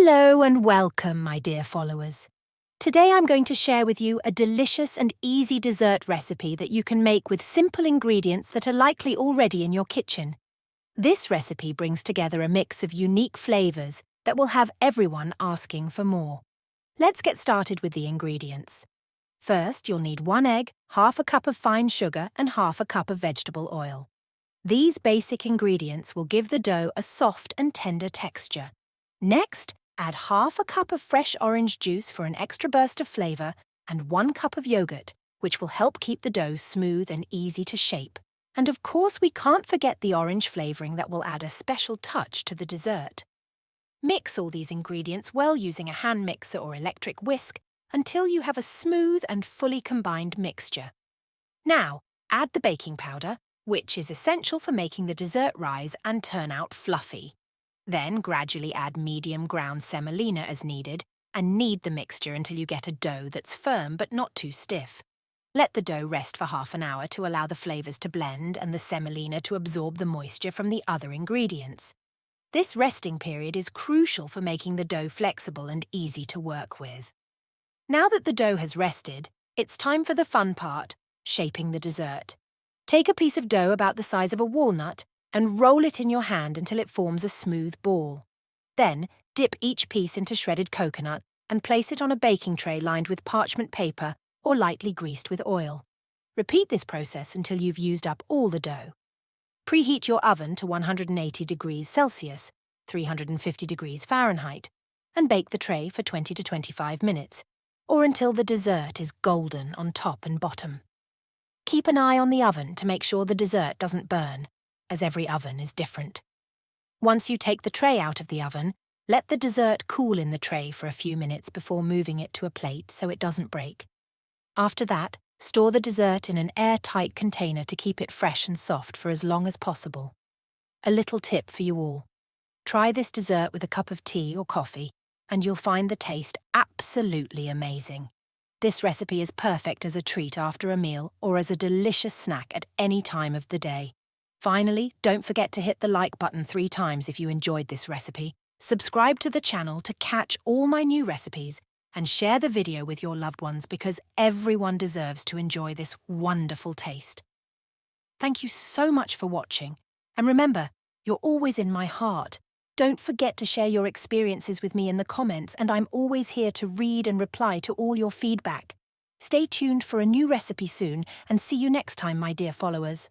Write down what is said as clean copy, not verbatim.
Hello and welcome, my dear followers. Today I'm going to share with you a delicious and easy dessert recipe that you can make with simple ingredients that are likely already in your kitchen. This recipe brings together a mix of unique flavours that will have everyone asking for more. Let's get started with the ingredients. First, you'll need 1 egg, half a cup of fine sugar and half a cup of vegetable oil. These basic ingredients will give the dough a soft and tender texture. Next, add half a cup of fresh orange juice for an extra burst of flavour and 1 cup of yogurt, which will help keep the dough smooth and easy to shape. And of course, we can't forget the orange flavouring that will add a special touch to the dessert. Mix all these ingredients well using a hand mixer or electric whisk until you have a smooth and fully combined mixture. Now, add the baking powder, which is essential for making the dessert rise and turn out fluffy. Then gradually add medium ground semolina as needed and knead the mixture until you get a dough that's firm but not too stiff. Let the dough rest for half an hour to allow the flavours to blend and the semolina to absorb the moisture from the other ingredients. This resting period is crucial for making the dough flexible and easy to work with. Now that the dough has rested, it's time for the fun part, shaping the dessert. Take a piece of dough about the size of a walnut and roll it in your hand until it forms a smooth ball. Then, dip each piece into shredded coconut and place it on a baking tray lined with parchment paper or lightly greased with oil. Repeat this process until you've used up all the dough. Preheat your oven to 180 degrees Celsius, 350 degrees Fahrenheit, and bake the tray for 20 to 25 minutes, or until the dessert is golden on top and bottom. Keep an eye on the oven to make sure the dessert doesn't burn, as every oven is different. Once you take the tray out of the oven, let the dessert cool in the tray for a few minutes before moving it to a plate so it doesn't break. After that, store the dessert in an airtight container to keep it fresh and soft for as long as possible. A little tip for you all. Try this dessert with a cup of tea or coffee, and you'll find the taste absolutely amazing. This recipe is perfect as a treat after a meal or as a delicious snack at any time of the day. Finally, don't forget to hit the like button 3 times if you enjoyed this recipe, subscribe to the channel to catch all my new recipes, and share the video with your loved ones because everyone deserves to enjoy this wonderful taste. Thank you so much for watching, and remember, you're always in my heart. Don't forget to share your experiences with me in the comments, and I'm always here to read and reply to all your feedback. Stay tuned for a new recipe soon, and see you next time, my dear followers.